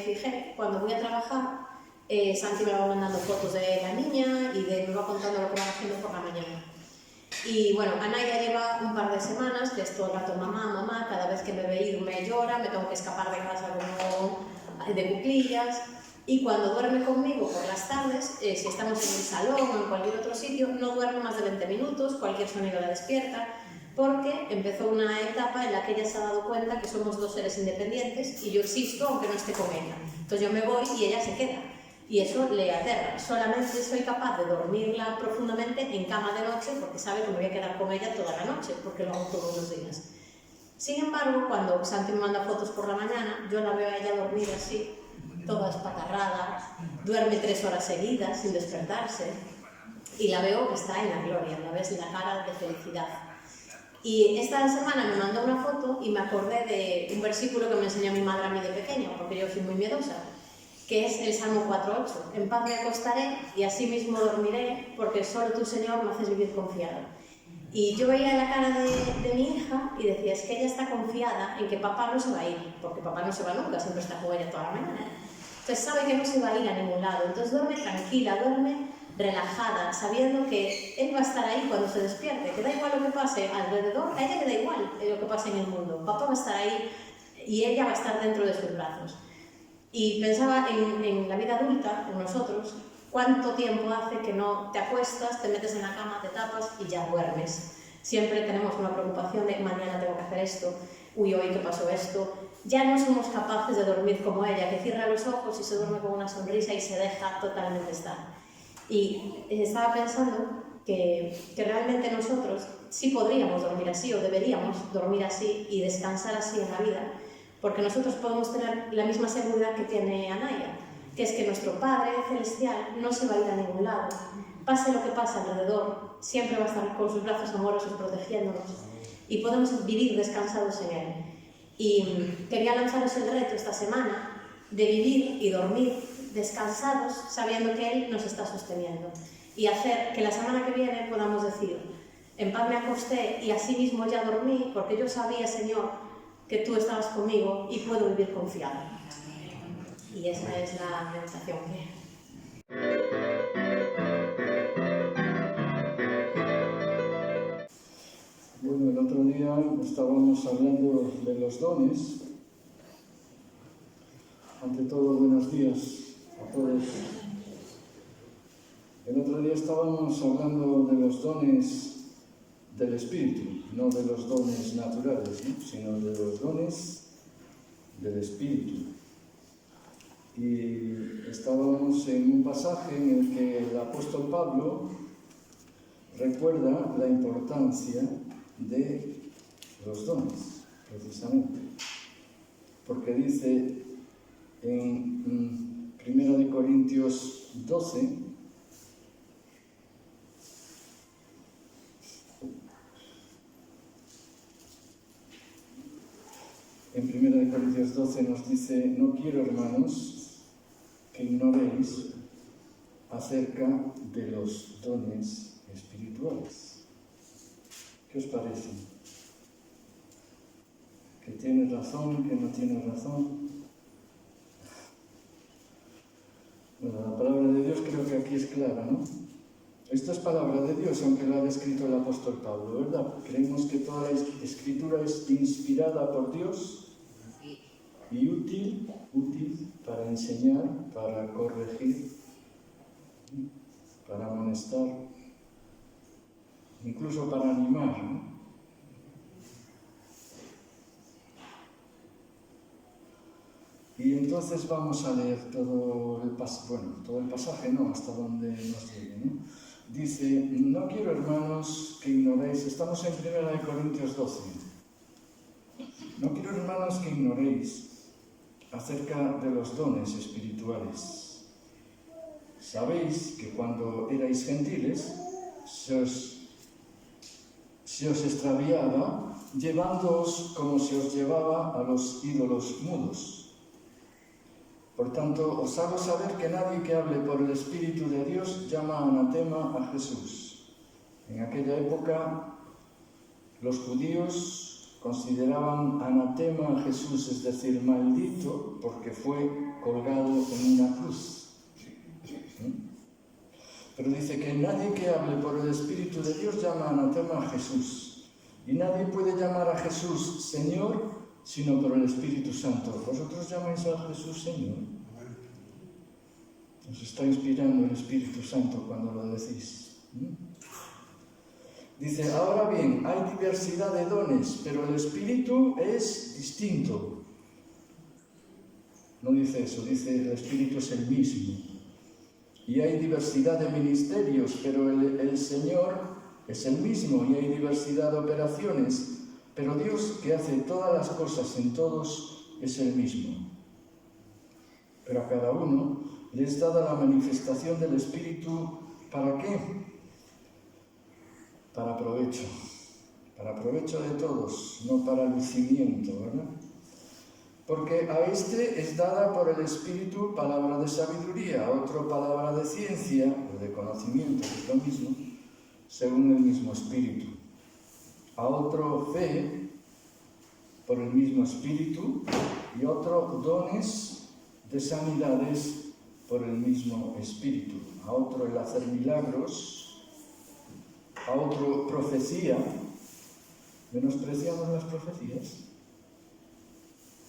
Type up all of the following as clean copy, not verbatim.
fijé, cuando voy a trabajar, Santi me va mandando fotos de la niña y me va contando lo que van haciendo por la mañana. Y bueno, Anaya lleva un par de semanas que es todo el rato mamá, mamá, cada vez que me ve ir me llora, me tengo que escapar de casa como de cuclillas. Y cuando duerme conmigo por las tardes, si estamos en el salón o en cualquier otro sitio, no duerme más de 20 minutos, cualquier sonido la despierta, porque empezó una etapa en la que ella se ha dado cuenta que somos dos seres independientes y yo existo aunque no esté con ella. Entonces yo me voy y ella se queda. Y eso le aterra. Solamente soy capaz de dormirla profundamente en cama de noche porque sabe que me voy a quedar con ella toda la noche, porque lo hago todos los días. Sin embargo, cuando Santi me manda fotos por la mañana, yo la veo a ella dormir así, toda espatarrada, duerme 3 horas seguidas sin despertarse y la veo que está en la gloria, la ves en la cara de felicidad. Y esta semana me mandó una foto y me acordé de un versículo que me enseñó mi madre a mí de pequeña, porque yo soy muy miedosa, que es el Salmo 4:8. En paz me acostaré y así mismo dormiré, porque solo tú, Señor, me haces vivir confiado. Y yo veía la cara de mi hija y decía, es que ella está confiada en que papá no se va a ir, porque papá no se va nunca, siempre está con ella toda la mañana. Entonces sabe que no se va a ir a ningún lado, entonces duerme tranquila, duerme relajada, sabiendo que él va a estar ahí cuando se despierte, que da igual lo que pase alrededor, a ella le da igual lo que pase en el mundo, papá va a estar ahí y ella va a estar dentro de sus brazos. Y pensaba en la vida adulta, en nosotros, cuánto tiempo hace que no te acuestas, te metes en la cama, te tapas y ya duermes. Siempre tenemos una preocupación de mañana tengo que hacer esto, uy, hoy que pasó esto. Ya no somos capaces de dormir como ella, que cierra los ojos y se duerme con una sonrisa y se deja totalmente estar. Y estaba pensando que realmente nosotros sí podríamos dormir así o deberíamos dormir así y descansar así en la vida, porque nosotros podemos tener la misma seguridad que tiene Anaya, que es que nuestro Padre Celestial no se va a ir a ningún lado. Pase lo que pase alrededor, siempre va a estar con sus brazos amorosos protegiéndonos y podemos vivir descansados en Él. Y quería lanzaros el reto esta semana de vivir y dormir descansados sabiendo que Él nos está sosteniendo y hacer que la semana que viene podamos decir, en paz me acosté y así mismo ya dormí porque yo sabía, Señor, que tú estabas conmigo y puedo vivir confiado. Y esa es la meditación que... Bueno, el otro día estábamos hablando de los dones. Ante todo, buenos días a todos. El otro día estábamos hablando de los dones del Espíritu, no de los dones naturales, ¿no? Sino de los dones del Espíritu. Y estábamos en un pasaje en el que el apóstol Pablo recuerda la importancia de los dones, precisamente. Porque dice en 1 Corintios 12, en 1 Corintios 12 nos dice, no quiero, hermanos, que ignoréis acerca de los dones espirituales. ¿Qué os parece? ¿Que tienes razón, que no tienes razón? Bueno, la palabra de Dios creo que aquí es clara, ¿no? Esto es palabra de Dios, aunque lo ha escrito el apóstol Pablo, ¿verdad? Creemos que toda la escritura es inspirada por Dios y útil para enseñar, para corregir, para amonestar, incluso para animar, ¿no? Y entonces vamos a leer todo el pasaje, no, hasta donde nos llegue, ¿no? Dice, no quiero, hermanos, que ignoréis, estamos en 1 Corintios 12, no quiero, hermanos, que ignoréis acerca de los dones espirituales. Sabéis que cuando erais gentiles, se os extraviaba, llevándoos como se os llevaba a los ídolos mudos. Por tanto, os hago saber que nadie que hable por el Espíritu de Dios llama anatema a Jesús. En aquella época, los judíos consideraban anatema a Jesús, es decir, maldito, porque fue colgado en una cruz. Pero dice que nadie que hable por el Espíritu de Dios llama anatema a Jesús. Y nadie puede llamar a Jesús Señor, sino por el Espíritu Santo. ¿Vosotros llamáis a Jesús Señor? Os está inspirando el Espíritu Santo cuando lo decís. Dice, ahora bien, hay diversidad de dones, pero el Espíritu es distinto. No dice eso, dice el Espíritu es el mismo. Y hay diversidad de ministerios, pero el Señor es el mismo. Y hay diversidad de operaciones, pero Dios, que hace todas las cosas en todos, es el mismo. Pero a cada uno le es dada la manifestación del Espíritu, ¿para qué? Para provecho de todos, no para lucimiento, ¿verdad? Porque a este es dada por el Espíritu palabra de sabiduría, a otro palabra de ciencia, o de conocimiento, que es lo mismo, según el mismo Espíritu. A otro fe, por el mismo Espíritu, y otro dones de sanidades por el mismo Espíritu. A otro el hacer milagros, a otro profecía. ¿Menospreciamos las profecías?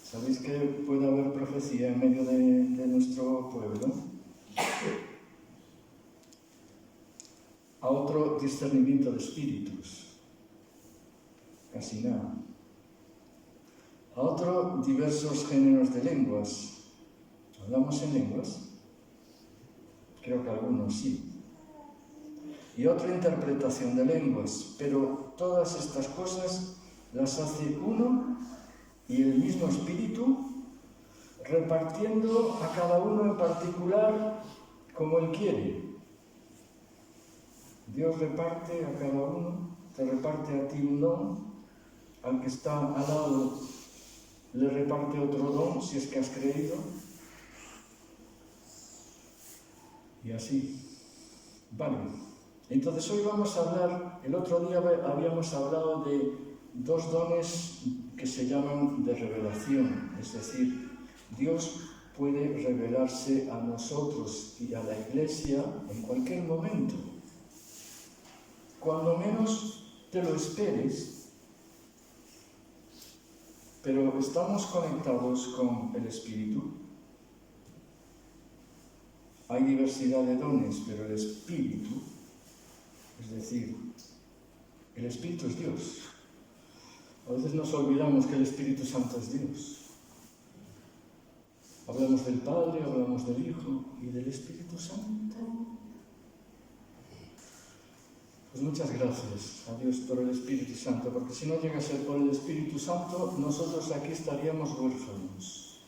¿Sabéis que puede haber profecía en medio de nuestro pueblo? A otro discernimiento de espíritus. Casi nada. A otro diversos géneros de lenguas. ¿Hablamos en lenguas? Creo que algunos sí. Y otra interpretación de lenguas. Pero todas estas cosas las hace uno y el mismo Espíritu, repartiendo a cada uno en particular como Él quiere. Dios reparte a cada uno, te reparte a ti un don, al que está al lado le reparte otro don, si es que has creído, y así. Vale, entonces hoy vamos a hablar, el otro día habíamos hablado de dos dones que se llaman de revelación, es decir, Dios puede revelarse a nosotros y a la Iglesia en cualquier momento. Cuando menos te lo esperes, pero estamos conectados con el Espíritu. Hay diversidad de dones, pero el Espíritu, es decir, el Espíritu es Dios. A veces nos olvidamos que el Espíritu Santo es Dios. Hablamos del Padre, hablamos del Hijo y del Espíritu Santo. Pues muchas gracias a Dios por el Espíritu Santo, porque si no llega a ser por el Espíritu Santo, nosotros aquí estaríamos huérfanos.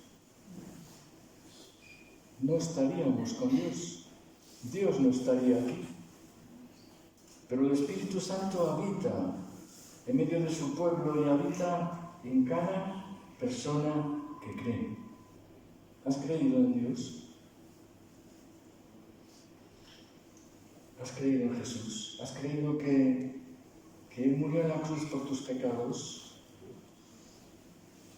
No estaríamos con Dios. Dios no estaría aquí. Pero el Espíritu Santo habita en medio de su pueblo y habita en cada persona que cree. ¿Has creído en Dios? ¿Has creído en Jesús? ¿Has creído que Él murió en la cruz por tus pecados?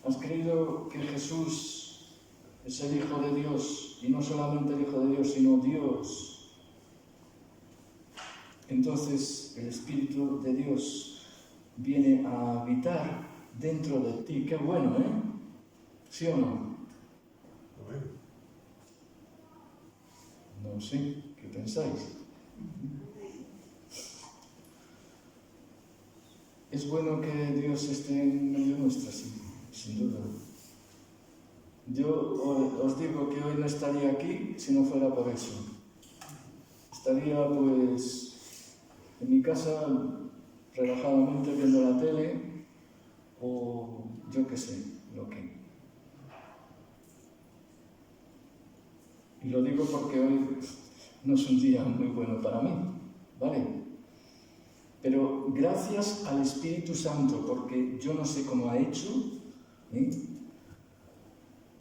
¿Has creído que Jesús es el Hijo de Dios? Y no solamente el Hijo de Dios, sino Dios. Entonces el Espíritu de Dios viene a habitar dentro de ti. Qué bueno, ¿eh? ¿Sí o no? No sé, ¿qué pensáis? Es bueno que Dios esté en medio nuestro, sí, sin duda. Yo os digo que hoy no estaría aquí si no fuera por eso. Estaría pues en mi casa relajadamente viendo la tele o yo qué sé, lo que. Y lo digo porque hoy no es un día muy bueno para mí, ¿vale? Pero gracias al Espíritu Santo, porque yo no sé cómo ha hecho,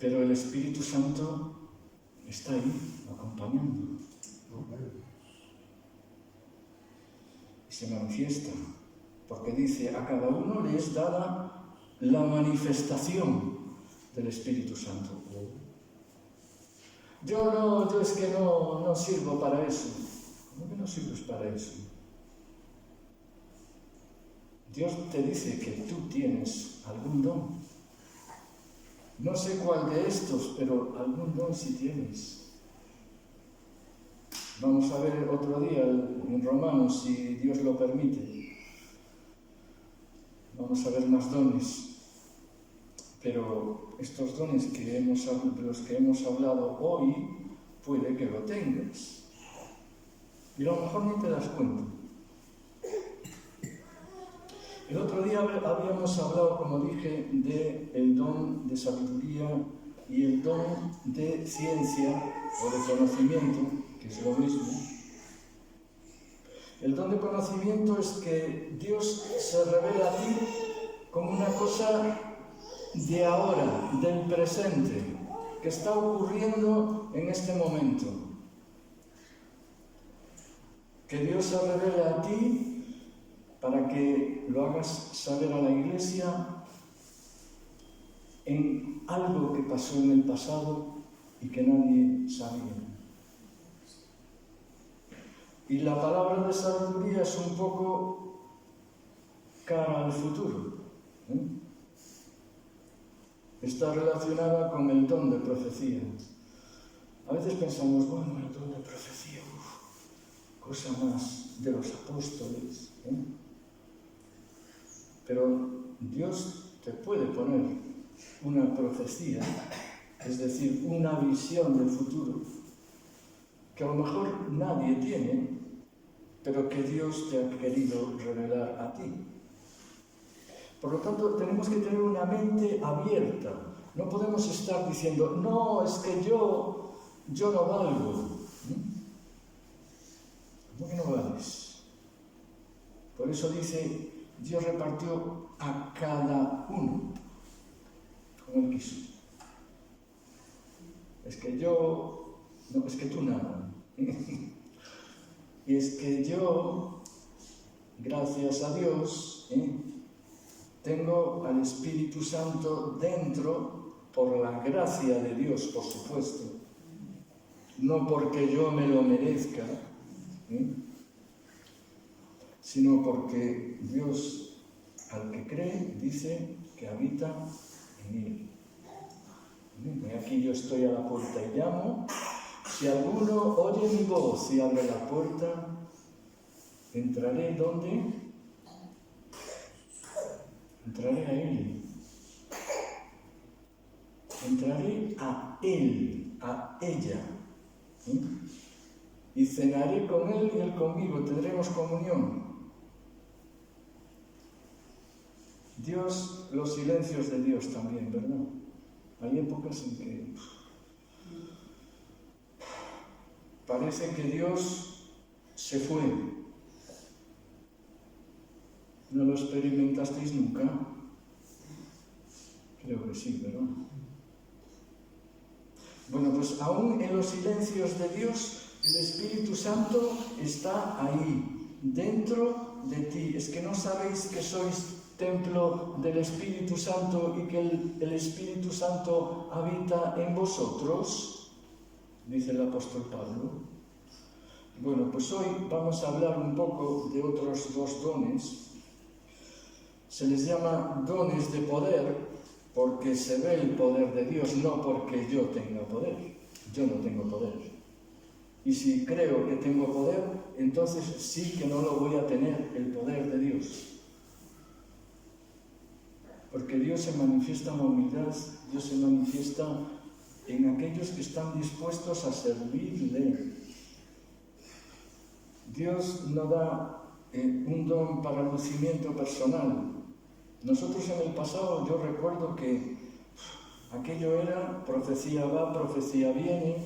pero el Espíritu Santo está ahí, acompañando. Y se manifiesta, porque dice, a cada uno le es dada la manifestación del Espíritu Santo. Yo es que no sirvo para eso. ¿Cómo que no sirves para eso? Dios te dice que tú tienes algún don. No sé cuál de estos, pero algún don sí tienes. Vamos a ver otro día en Romanos, si Dios lo permite. Vamos a ver más dones. Pero estos dones de los que hemos hablado hoy, puede que lo tengas. Y a lo mejor ni te das cuenta. El otro día habíamos hablado, como dije, del don de sabiduría y el don de ciencia o de conocimiento, que es lo mismo. El don de conocimiento es que Dios se revela a ti como una cosa de ahora, del presente, que está ocurriendo en este momento. Que Dios se revela a ti para que lo hagas saber a la Iglesia en algo que pasó en el pasado y que nadie sabía. Y la palabra de sabiduría es un poco cara al futuro. Está relacionada con el don de profecía. A veces pensamos, bueno, el don de profecía, cosa más de los apóstoles. Pero Dios te puede poner una profecía, es decir, una visión del futuro, que a lo mejor nadie tiene, pero que Dios te ha querido revelar a ti. Por lo tanto, tenemos que tener una mente abierta. No podemos estar diciendo, no, es que yo no valgo. ¿Cómo que no vales? Por eso dice, Dios repartió a cada uno como Él quiso. Es que no, es que tú nada. Y es que yo, gracias a Dios, tengo al Espíritu Santo dentro por la gracia de Dios, por supuesto. No porque yo me lo merezca, sino porque Dios, al que cree, dice que habita en él. Aquí yo estoy a la puerta y llamo. Si alguno oye mi voz y abre la puerta, entraré ¿dónde? Entraré a él. Entraré a él, a ella. Y cenaré con él y él conmigo. Tendremos comunión. Dios, los silencios de Dios también, ¿verdad? Hay épocas en que parece que Dios se fue. ¿No lo experimentasteis nunca? Creo que sí, ¿verdad? Bueno, pues aún en los silencios de Dios, el Espíritu Santo está ahí, dentro de ti. Es que no sabéis que sois templo del Espíritu Santo y que el Espíritu Santo habita en vosotros, dice el apóstol Pablo. Bueno, pues hoy vamos a hablar un poco de otros dos dones. Se les llama dones de poder porque se ve el poder de Dios, no porque yo tenga poder. Yo no tengo poder. Y si creo que tengo poder, entonces sí que no lo voy a tener, el poder de Dios. Porque Dios se manifiesta en la humildad, Dios se manifiesta en aquellos que están dispuestos a servirle. Dios no da un don para lucimiento personal. Nosotros en el pasado, yo recuerdo que aquello era profecía va, profecía viene.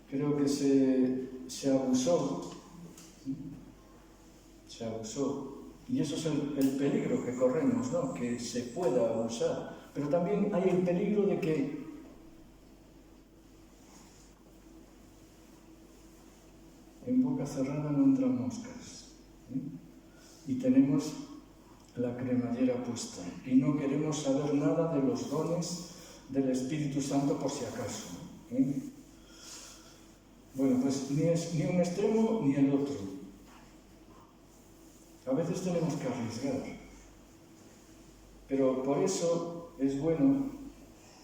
Creo que se abusó. Se abusó. Y eso es el peligro que corremos, ¿no? Que se pueda abusar. Pero también hay el peligro de que en boca cerrada no entran moscas. Y tenemos la cremallera puesta y no queremos saber nada de los dones del Espíritu Santo por si acaso. Bueno, pues ni un extremo ni el otro. A veces tenemos que arriesgar, pero por eso es bueno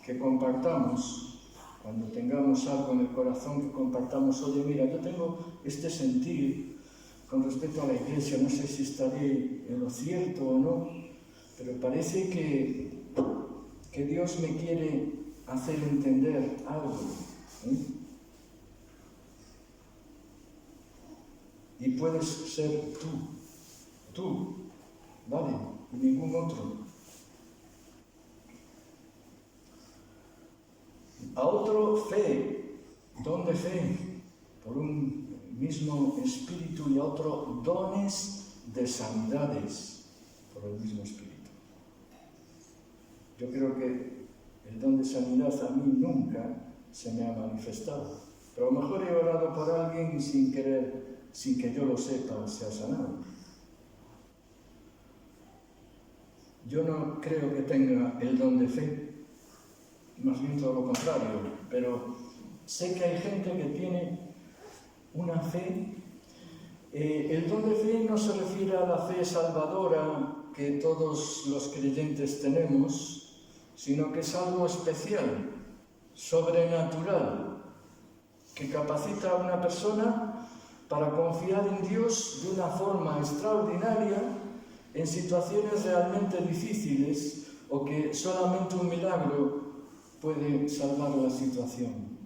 que compartamos, cuando tengamos algo en el corazón, que compartamos: oye, mira, yo tengo este sentir con respecto a la Iglesia, no sé si estaré en lo cierto o no, pero parece que Dios me quiere hacer entender algo. Y puedes ser tú, ¿vale? Y ningún otro. A otro fe, don de fe, por un mismo Espíritu, y a otro dones de sanidades, por el mismo Espíritu. Yo creo que el don de sanidad a mí nunca se me ha manifestado, pero a lo mejor he orado por alguien y sin querer, sin que yo lo sepa, se ha sanado. Yo no creo que tenga el don de fe, más bien todo lo contrario, pero sé que hay gente que tiene una fe. El don de fe no se refiere a la fe salvadora que todos los creyentes tenemos, sino que es algo especial, sobrenatural, que capacita a una persona para confiar en Dios de una forma extraordinaria en situaciones realmente difíciles, o que solamente un milagro puede salvar la situación.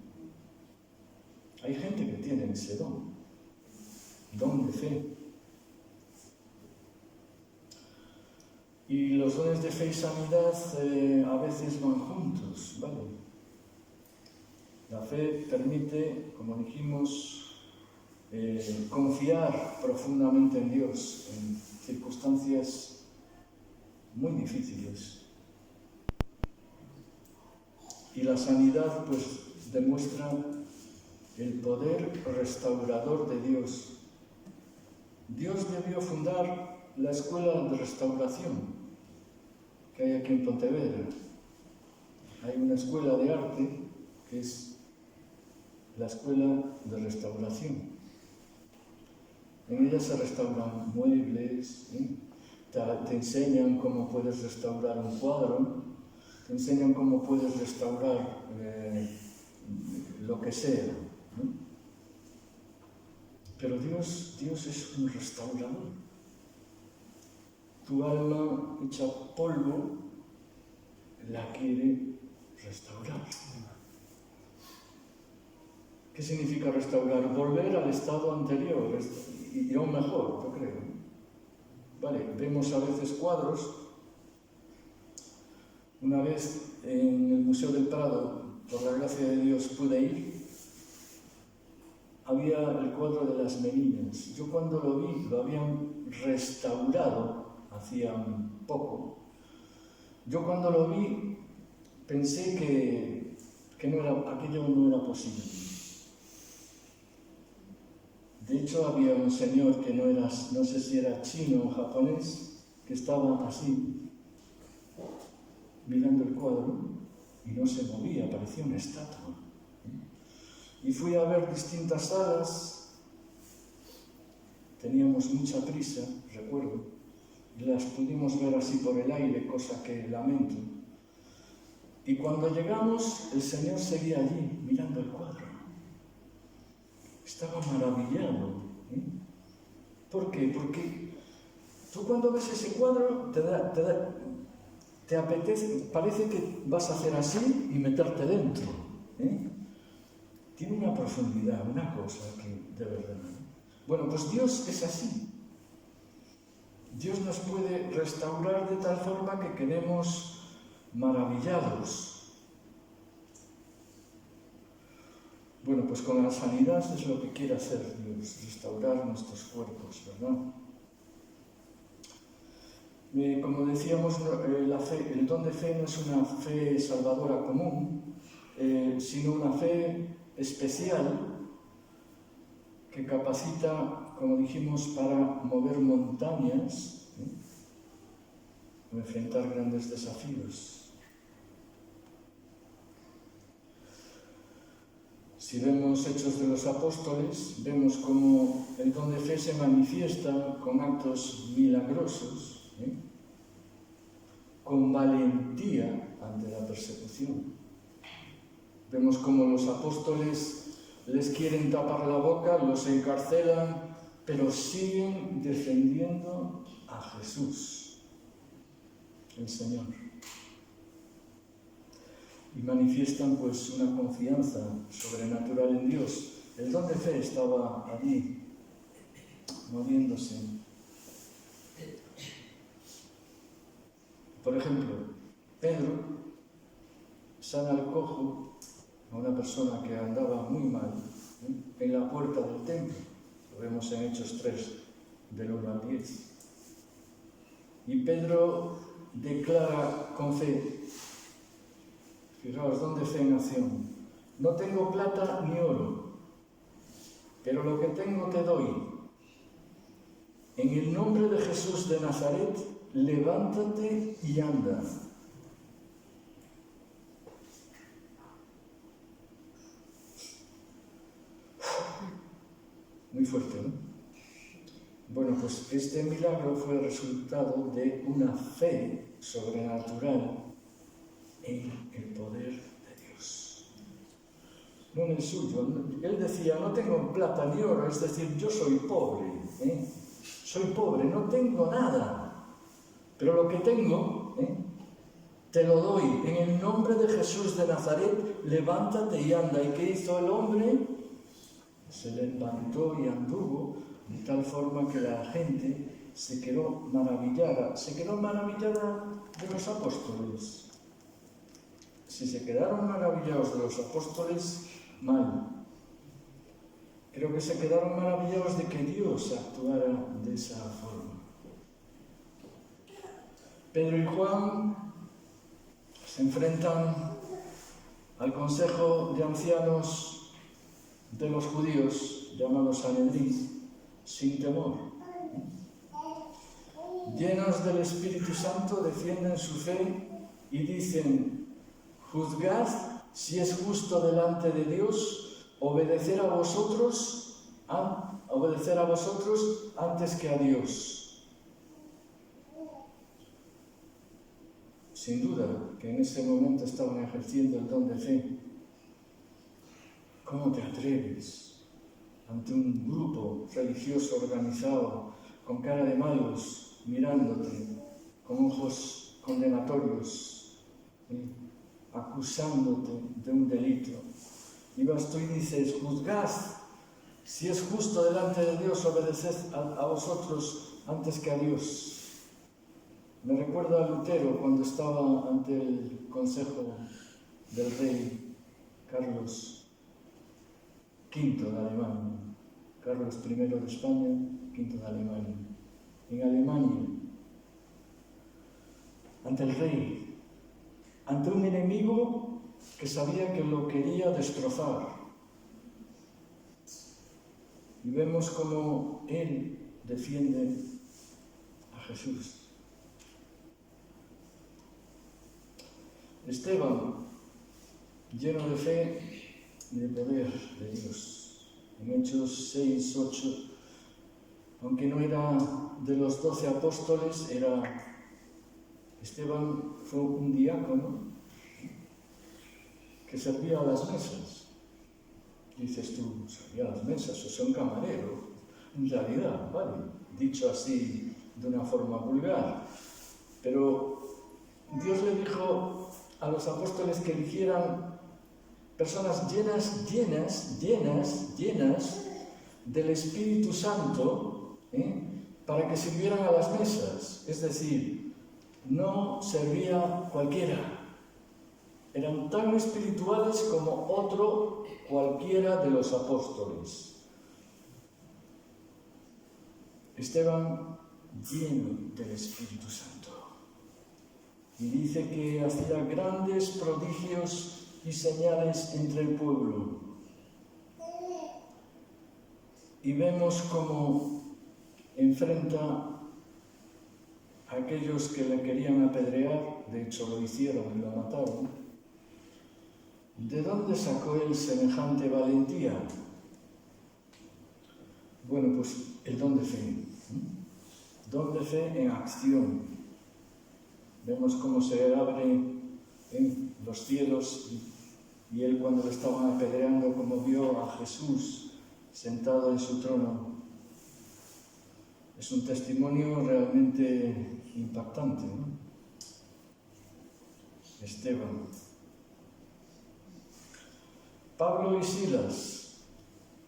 Hay gente que tiene ese don de fe. Y los dones de fe y sanidad a veces van juntos, ¿vale? La fe permite, como dijimos, confiar profundamente en Dios en circunstancias muy difíciles. Y la sanidad, pues, demuestra el poder restaurador de Dios. Dios debió fundar la escuela de restauración que hay aquí en Pontevedra. Hay una escuela de arte que es la escuela de restauración. En ella se restauran muebles, te enseñan cómo puedes restaurar un cuadro, te enseñan cómo puedes restaurar lo que sea, ¿no? Pero Dios es un restaurador. Tu alma hecha polvo la quiere restaurar. ¿Qué significa restaurar? Volver al estado anterior, y aún mejor, yo creo. Vale, vemos a veces cuadros. Una vez en el Museo del Prado, por la gracia de Dios, pude ir. Había el cuadro de las Meninas. Yo cuando lo vi, lo habían restaurado hacía un poco. Yo cuando lo vi pensé que aquello no era posible. De hecho, había un señor que no sé si era chino o japonés, que estaba así, mirando el cuadro, y no se movía, parecía una estatua. Y fui a ver distintas salas, teníamos mucha prisa, recuerdo, y las pudimos ver así por el aire, cosa que lamento. Y cuando llegamos, el Señor seguía allí, mirando el cuadro. Estaba maravillado. ¿Por qué? Porque tú cuando ves ese cuadro, te apetece, parece que vas a hacer así y meterte dentro. Tiene una profundidad, una cosa que de verdad. Bueno, pues Dios es así. Dios nos puede restaurar de tal forma que quedemos maravillados. Bueno, pues con la sanidad es lo que quiere hacer Dios, restaurar nuestros cuerpos, ¿verdad? Como decíamos, el don de fe no es una fe salvadora común, sino una fe especial que capacita, como dijimos, para mover montañas, o enfrentar grandes desafíos. Si vemos Hechos de los Apóstoles, vemos cómo el don de fe se manifiesta con actos milagrosos, con valentía ante la persecución. Vemos cómo los apóstoles les quieren tapar la boca, los encarcelan, pero siguen defendiendo a Jesús, el Señor. Y manifiestan pues una confianza sobrenatural en Dios. El don de fe estaba allí, moviéndose. Por ejemplo, Pedro sana al cojo, a una persona que andaba muy mal, en la puerta del templo. Lo vemos en Hechos 3, del 1 al 10. Y Pedro declara con fe, fijaos, don de fe en acción: no tengo plata ni oro, pero lo que tengo te doy. En el nombre de Jesús de Nazaret, levántate y anda. Muy fuerte, ¿no? Bueno, pues este milagro fue el resultado de una fe sobrenatural en el poder de Dios. No en el suyo. Él decía, no tengo plata ni oro, es decir, yo soy pobre, soy pobre, no tengo nada, pero lo que tengo, te lo doy. En el nombre de Jesús de Nazaret, levántate y anda. ¿Y qué hizo el hombre? Se levantó y anduvo, de tal forma que la gente se quedó maravillada de los apóstoles. Si se quedaron maravillados de los apóstoles, mal. Creo que se quedaron maravillados de que Dios actuara de esa forma. Pedro y Juan se enfrentan al consejo de ancianos de los judíos, llamados Sanedrín, sin temor. Llenos del Espíritu Santo, defienden su fe y dicen: juzgad si es justo delante de Dios obedecer a vosotros antes que a Dios. Sin duda que en ese momento estaban ejerciendo el don de fe. ¿Cómo te atreves ante un grupo religioso organizado, con cara de malos, mirándote con ojos condenatorios, acusándote de un delito? Y vas tú y dices: juzgad si es justo delante de Dios obedeced a vosotros antes que a Dios. Me recuerda a Lutero cuando estaba ante el consejo del rey Carlos V de Alemania, Carlos I de España, V de Alemania. En Alemania, ante el rey, ante un enemigo que sabía que lo quería destrozar. Y vemos cómo él defiende a Jesús. Esteban, lleno de fe y de poder de Dios. En Hechos 6, 8, aunque no era de los 12 apóstoles, Esteban fue un diácono que servía a las mesas. Dices tú, servía a las mesas, o sea, un camarero. En realidad, vale, dicho así de una forma vulgar. Pero Dios le dijo a los apóstoles que eligieran personas llenas del Espíritu Santo, para que sirvieran a las mesas. Es decir, no servía cualquiera. Eran tan espirituales como otro cualquiera de los apóstoles. Esteban, lleno del Espíritu Santo. Y dice que hacía grandes prodigios y señales entre el pueblo. Y vemos cómo enfrenta aquellos que le querían apedrear, de hecho lo hicieron y lo mataron, ¿de dónde sacó él semejante valentía? Bueno, pues el don de fe. Don de fe en acción. Vemos cómo se abren los cielos y él, cuando lo estaban apedreando, como vio a Jesús sentado en su trono. Es un testimonio realmente impactante, ¿no? Esteban. Pablo y Silas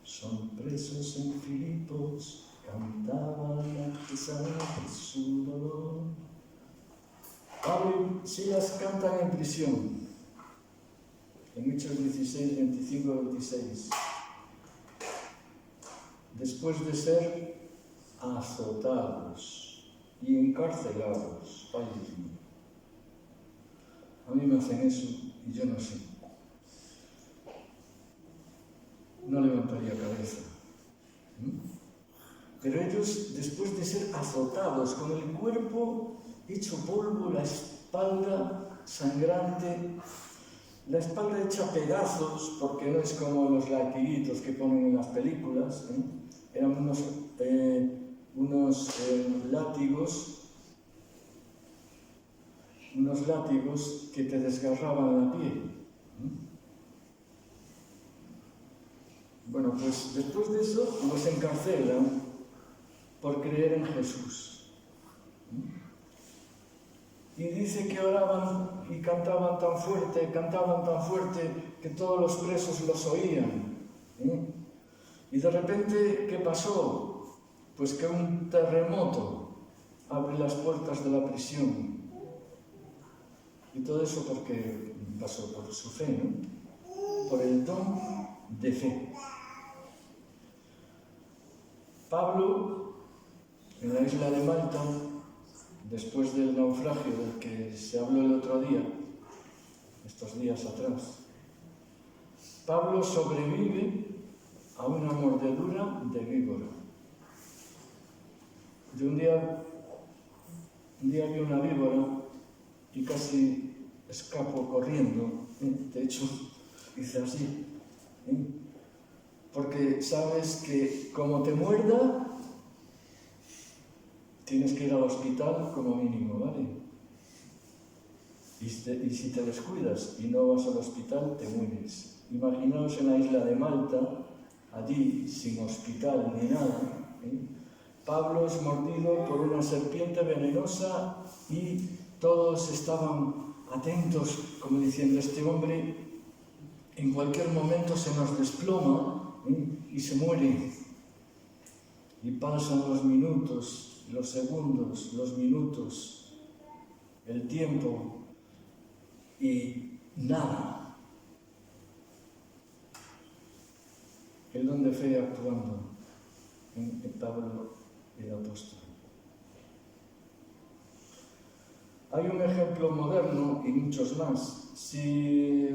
son presos en Filipos, cantaban a pesar de su dolor. Pablo y Silas cantan en prisión, en Hechos 16, 25, 26. Después de ser azotados y encarcelados. Ay, Dios mío. A mí me hacen eso y yo no sé. No levantaría cabeza. Pero ellos, después de ser azotados, con el cuerpo hecho polvo, la espalda sangrante, la espalda hecha pedazos, porque no es como los latiguitos que ponen en las películas, eran unos látigos que te desgarraban la piel. Bueno, pues después de eso los encarcelan por creer en Jesús. Y dice que oraban y cantaban tan fuerte que todos los presos los oían. Y de repente, ¿qué pasó? Pues que un terremoto abre las puertas de la prisión. Y todo eso porque pasó por su fe, ¿no? Por el don de fe. Pablo, en la isla de Malta, después del naufragio del que se habló el otro día, estos días atrás, Pablo sobrevive a una mordedura de víbora. Yo un día vi una víbora y casi escapo corriendo. De hecho, hice así. Porque sabes que como te muerda, tienes que ir al hospital como mínimo, ¿vale? Y si te descuidas y no vas al hospital, te mueres. Imaginaos en la isla de Malta, allí sin hospital ni nada. Pablo es mordido por una serpiente venenosa y todos estaban atentos, como diciendo, este hombre en cualquier momento se nos desploma y se muere. Y pasan los minutos, los segundos, los minutos, el tiempo y nada. El don de fe actuando en Pablo el apóstol. Hay un ejemplo moderno y muchos más. Si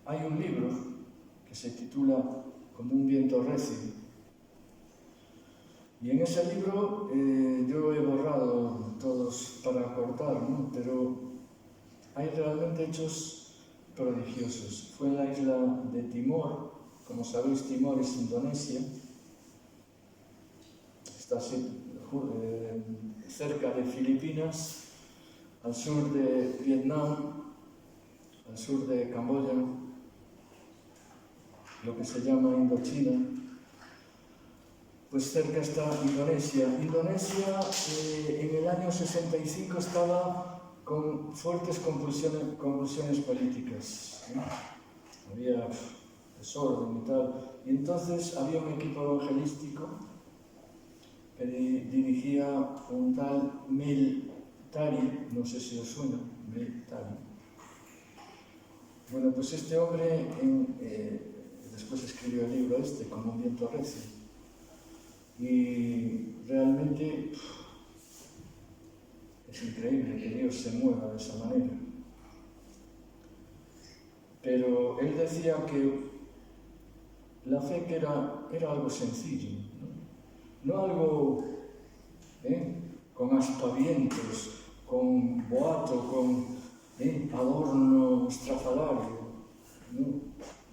hay un libro que se titula Como un viento recio, y en ese libro yo he borrado todos para cortar, ¿no? Pero hay realmente hechos prodigiosos. Fue en la isla de Timor. Como sabéis, Timor es Indonesia. Está cerca de Filipinas, al sur de Vietnam, al sur de Camboya, lo que se llama Indochina. Pues cerca está Indonesia. Indonesia en el año 65 estaba con fuertes convulsiones políticas. Había desorden y tal. Y entonces había un equipo evangelístico que dirigía un tal Mel Tari, no sé si os suena, Mel Tari. Bueno, pues este hombre después escribió el libro Como un viento recio. Y realmente es increíble que Dios se mueva de esa manera. Pero él decía que la fe que era algo sencillo, no algo con aspavientos, con boato, con adorno estrafalario. No,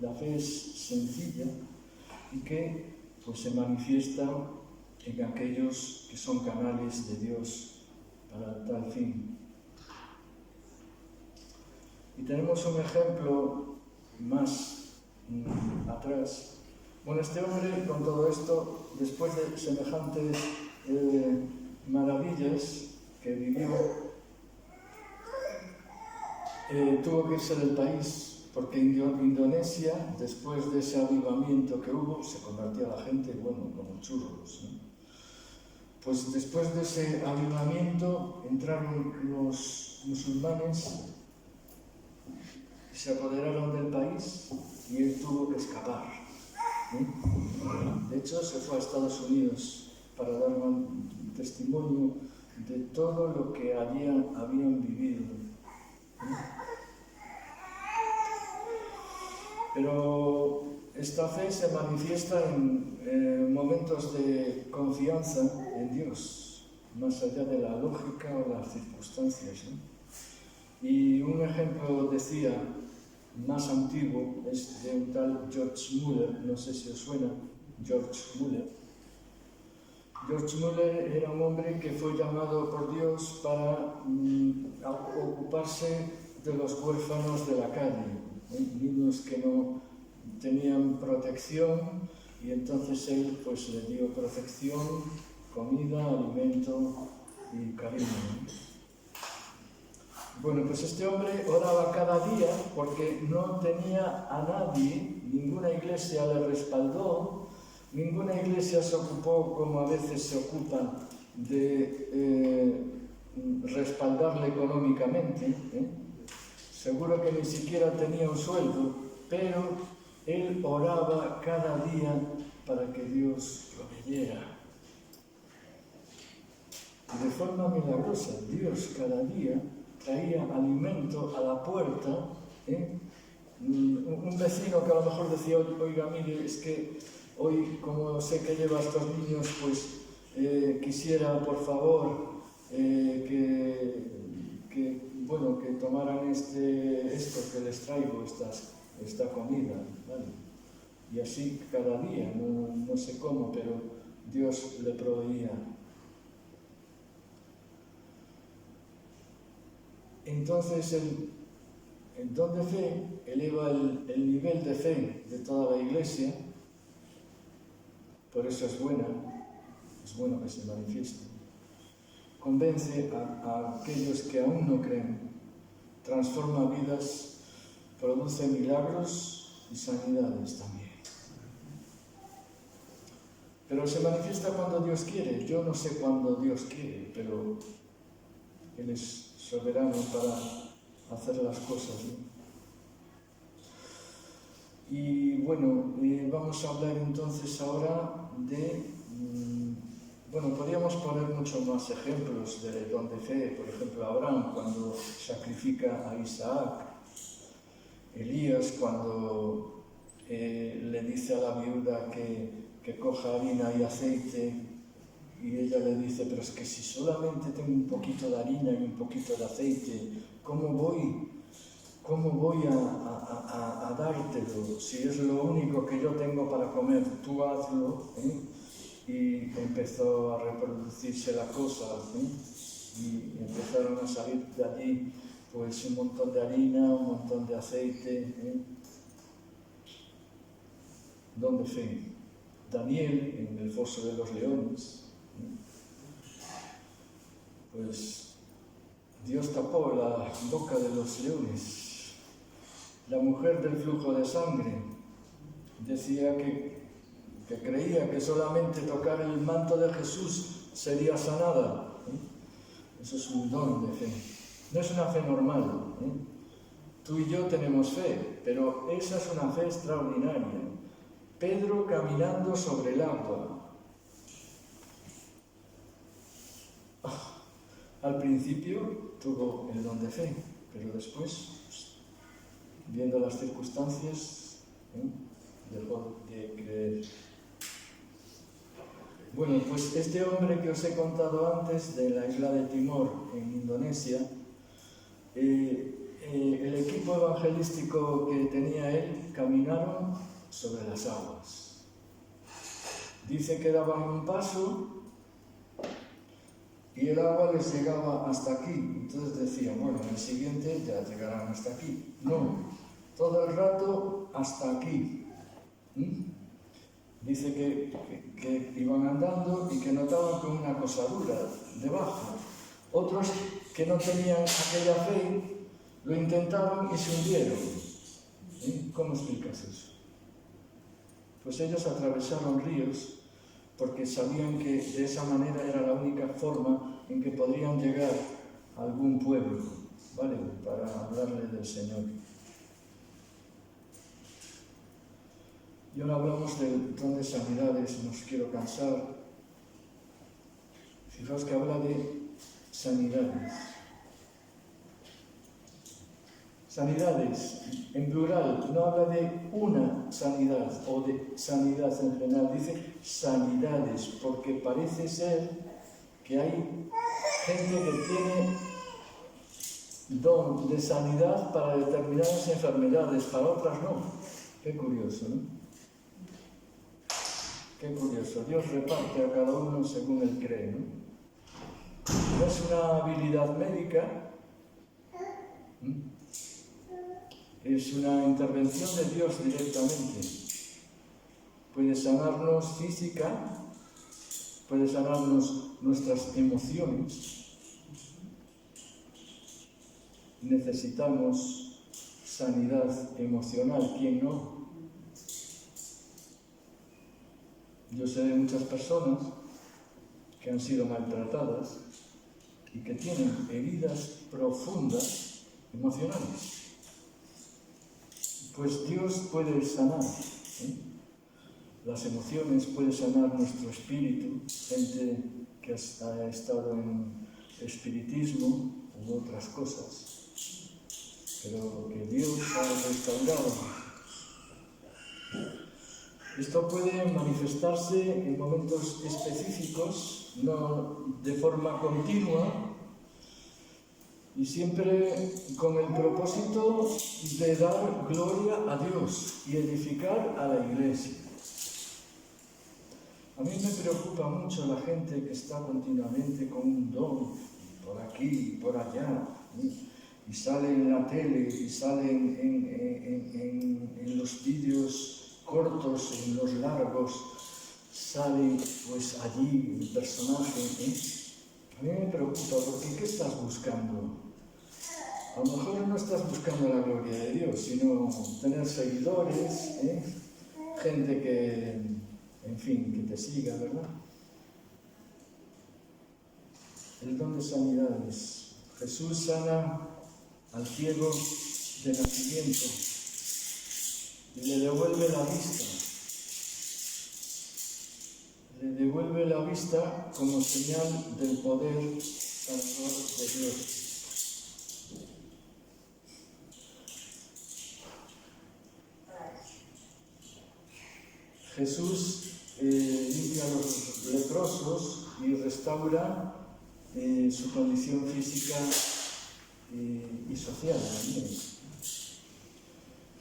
la fe es sencilla y que pues, se manifiesta en aquellos que son canales de Dios para tal fin. Y tenemos un ejemplo más atrás. Bueno, este hombre con todo esto, después de semejantes maravillas que vivió, tuvo que irse del país, porque Indonesia, después de ese avivamiento que hubo, se convertía a la gente, bueno, como churros, ¿no? Pues después de ese avivamiento entraron los musulmanes, se apoderaron del país y él tuvo que escapar. De hecho, se fue a Estados Unidos para dar un testimonio de todo lo que habían vivido. Pero esta fe se manifiesta en momentos de confianza en Dios, más allá de la lógica o las circunstancias, ¿no? Y un ejemplo, decía, más antiguo es de un tal George Muller, no sé si os suena, George Muller. George Muller era un hombre que fue llamado por Dios para ocuparse de los huérfanos de la calle, niños que no tenían protección, y entonces él pues le dio protección, comida, alimento y cariño. Bueno, pues este hombre oraba cada día porque no tenía a nadie, ninguna iglesia le respaldó, ninguna iglesia se ocupó, como a veces se ocupan, de respaldarle económicamente. Seguro que ni siquiera tenía un sueldo, pero él oraba cada día para que Dios proveyera. Y de forma milagrosa, Dios cada día traía alimento a la puerta. Un vecino que a lo mejor decía, oiga, mire, es que hoy, como sé que lleva a estos niños, pues quisiera, por favor, que tomaran esto que les traigo, esta comida, ¿vale? Y así cada día, no sé cómo, pero Dios le proveía. Entonces el don de fe eleva el nivel de fe de toda la iglesia, por eso es bueno que se manifieste. Convence a aquellos que aún no creen, transforma vidas, produce milagros y sanidades también. Pero se manifiesta cuando Dios quiere. Yo no sé cuándo Dios quiere, pero Él es soberano para hacer las cosas, ¿no? Y bueno, vamos a hablar entonces ahora de... podríamos poner muchos más ejemplos de don de fe. Por ejemplo, Abraham cuando sacrifica a Isaac, Elías cuando le dice a la viuda que coja harina y aceite, y ella le dice, pero es que si solamente tengo un poquito de harina y un poquito de aceite, ¿cómo voy a dártelo? Si es lo único que yo tengo para comer, tú hazlo, Y empezó a reproducirse la cosa, y empezaron a salir de allí pues un montón de harina, un montón de aceite. Don de fe. Daniel en el foso de los leones, pues Dios tapó la boca de los leones. La mujer del flujo de sangre decía que creía que solamente tocar el manto de Jesús sería sanada. Eso es un don de fe. No es una fe normal. Tú y yo tenemos fe, pero esa es una fe extraordinaria. Pedro caminando sobre el agua. Al principio tuvo el don de fe, pero después, viendo las circunstancias, dejó de creer. Bueno, pues este hombre que os he contado antes, de la isla de Timor, en Indonesia, el equipo evangelístico que tenía él caminaron sobre las aguas. Dice que daban un paso y el agua les llegaba hasta aquí. Entonces decían, bueno, en el siguiente ya llegarán hasta aquí. No, todo el rato hasta aquí. Dice que iban andando y que notaban con una cosa dura debajo. Otros que no tenían aquella fe lo intentaron y se hundieron. ¿Cómo explicas eso? Pues ellos atravesaron ríos porque sabían que de esa manera era la única forma en que podrían llegar a algún pueblo, ¿vale? Para hablarle del Señor. Y ahora hablamos del don de sanidades, no os quiero cansar. Fijaos que habla de sanidades. Sanidades, en plural, no habla de una sanidad o de sanidad en general, dice sanidades, porque parece ser que hay gente que tiene don de sanidad para determinadas enfermedades, para otras no. Qué curioso, ¿no? Qué curioso. Dios reparte a cada uno según él cree, ¿no? No es una habilidad médica, es una intervención de Dios directamente. Puede sanarnos física, puede sanarnos nuestras emociones. Necesitamos sanidad emocional, ¿quién no? Yo sé de muchas personas que han sido maltratadas y que tienen heridas profundas emocionales. Pues Dios puede sanar las emociones, puede sanar nuestro espíritu, gente que ha estado en espiritismo u otras cosas, pero que Dios ha restaurado. Esto puede manifestarse en momentos específicos, no de forma continua, y siempre con el propósito de dar gloria a Dios y edificar a la Iglesia. A mí me preocupa mucho la gente que está continuamente con un don, por aquí y por allá, y sale en la tele, y sale en los vídeos cortos, en los largos, sale pues allí el personaje. A mí me preocupa, porque ¿qué estás buscando? A lo mejor no estás buscando la gloria de Dios, sino tener seguidores, gente que, en fin, que te siga, ¿verdad? El don de sanidades. Jesús sana al ciego de nacimiento y le devuelve la vista. Le devuelve la vista como señal del poder sanador de Dios. Jesús limpia a los leprosos y restaura su condición física y social también.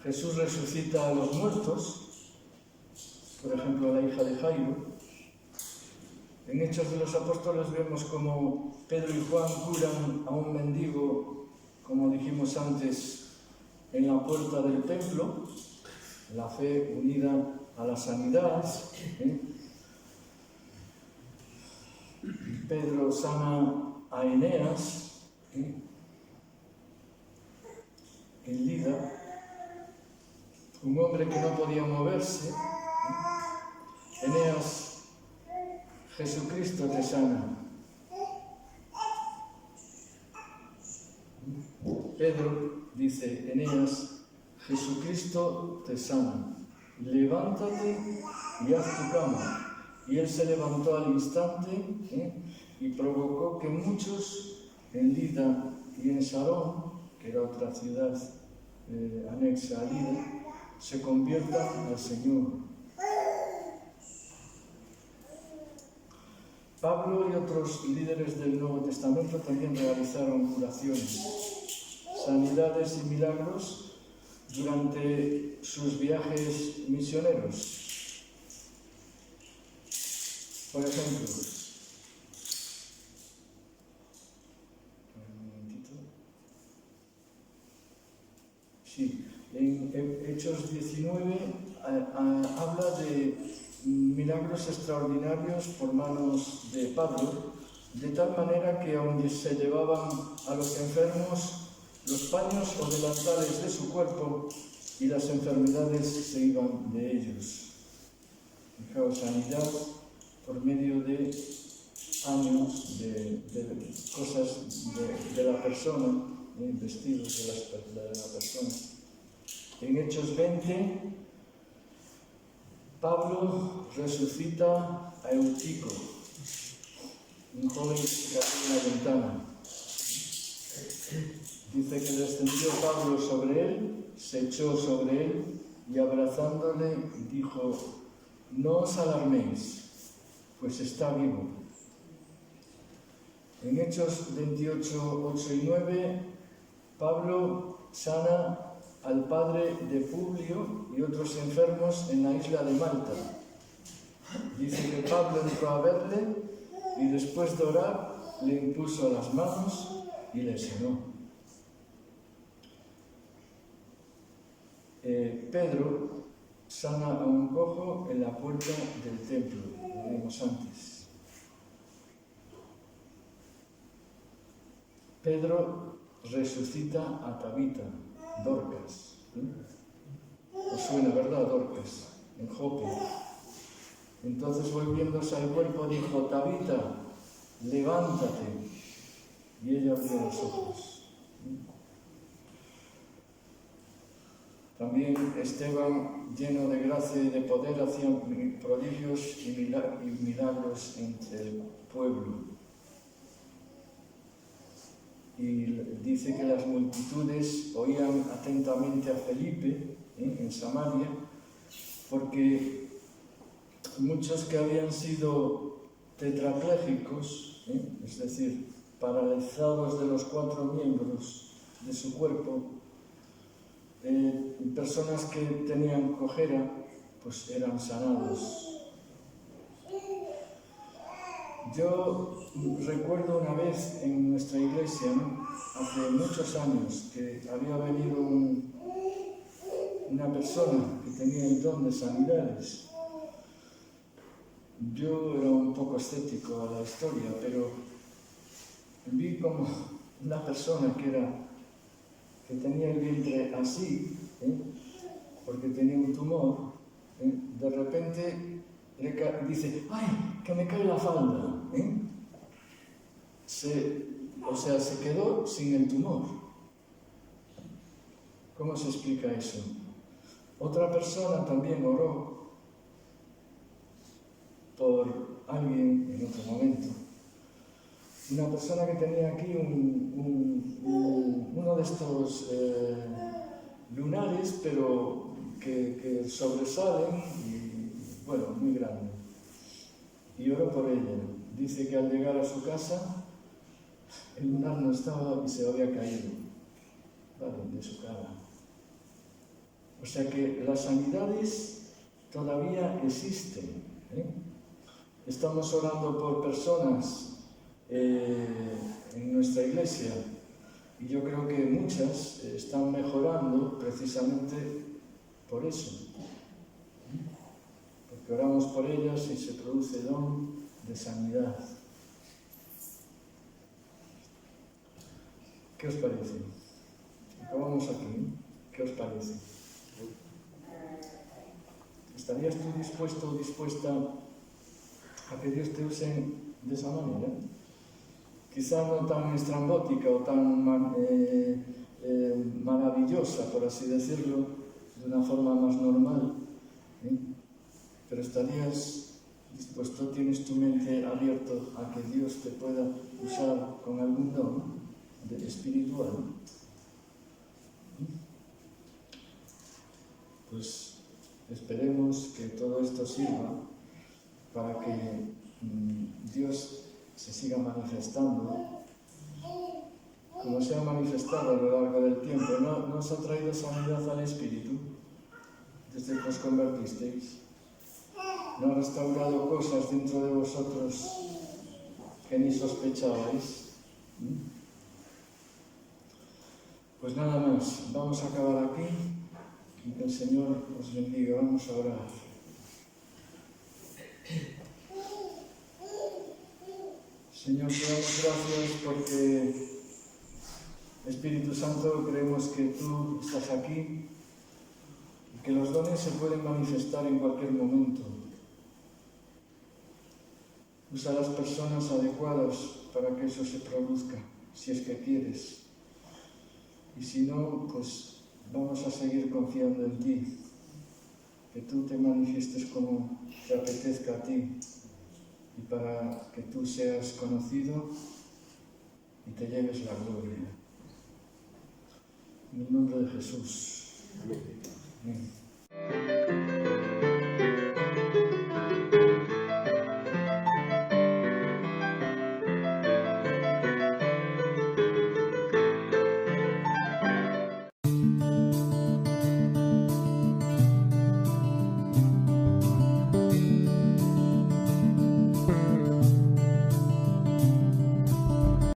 Jesús resucita a los muertos, por ejemplo a la hija de Jairo. En Hechos de los Apóstoles vemos como Pedro y Juan curan a un mendigo, como dijimos antes, en la puerta del templo, la fe unida a la sanidad. Pedro sana a Eneas en Lida, un hombre que no podía moverse. Eneas, Jesucristo te sana. Pedro dice, Eneas, Jesucristo te sana. Levántate y haz tu cama. Y él se levantó al instante y provocó que muchos en Lida y en Sarón, que era otra ciudad anexa a Lida, se conviertan al Señor. Pablo y otros líderes del Nuevo Testamento también realizaron curaciones, sanidades y milagros durante sus viajes misioneros. Por ejemplo, sí, en Hechos 19 habla de milagros extraordinarios por manos de Pablo, de tal manera que aunque se llevaban a los enfermos los paños o delantales de su cuerpo y las enfermedades se iban de ellos. Fijaos, sanidad por medio de paños, de cosas de la persona, vestidos de la persona. En Hechos 20, Pablo resucita a Eutico, un joven que cae en la ventana. Dice que descendió Pablo sobre él, se echó sobre él y abrazándole dijo: no os alarméis, pues está vivo. En Hechos 28, 8 y 9, Pablo sana al padre de Publio y otros enfermos en la isla de Malta. Dice que Pablo entró a verle y después de orar le impuso las manos y le sanó. Pedro sana a un cojo en la puerta del templo, lo vimos antes. Pedro resucita a Tabita, Dorcas. Os suena, ¿verdad? Dorcas, en Jope. Entonces, volviéndose al cuerpo, dijo: Tabita, levántate. Y ella abrió los ojos. También Esteban, lleno de gracia y de poder, hacía prodigios y milagros entre el pueblo. Y dice que las multitudes oían atentamente a Felipe en Samaria, porque muchos que habían sido tetraplégicos, es decir, paralizados de los 4 miembros de su cuerpo, personas que tenían cojera, pues eran sanados. Yo recuerdo una vez en nuestra iglesia, hace muchos años, que había venido una persona que tenía el don de sanidades. Yo era un poco escéptico a la historia, pero vi como una persona que tenía el vientre así, porque tenía un tumor, de repente dice: ¡ay, que me cae la falda! Se quedó sin el tumor. ¿Cómo se explica eso? Otra persona también oró por alguien en otro momento. Una persona que tenía aquí uno de estos lunares, pero que sobresalen y, bueno, muy grande. Y oró por ella. Dice que al llegar a su casa, el lunar no estaba y se había caído, de su cara. O sea que las sanidades todavía existen. Estamos orando por personas en nuestra iglesia y yo creo que muchas están mejorando precisamente por eso, porque oramos por ellas y se produce don de sanidad. ¿Qué os parece? Acabamos aquí. ¿Qué os parece? ¿Estarías tú dispuesto o dispuesta a que Dios te use de esa manera? Quizá no tan estrambótica o tan maravillosa, por así decirlo, de una forma más normal, pero estarías dispuesto, tienes tu mente abierto a que Dios te pueda usar con algún don espiritual. Pues esperemos que todo esto sirva para que Dios se siga manifestando, como se ha manifestado a lo largo del tiempo. ¿No os ha traído sanidad al Espíritu desde que os convertisteis? ¿No ha restaurado cosas dentro de vosotros que ni sospechabais? Pues nada más, vamos a acabar aquí y que el Señor os bendiga. Vamos a orar. Señor, te damos gracias porque, Espíritu Santo, creemos que tú estás aquí y que los dones se pueden manifestar en cualquier momento. Usa las personas adecuadas para que eso se produzca, si es que quieres. Y si no, pues vamos a seguir confiando en ti, que tú te manifiestes como te apetezca a ti y para que tú seas conocido y te lleves la gloria. En el nombre de Jesús. Amén.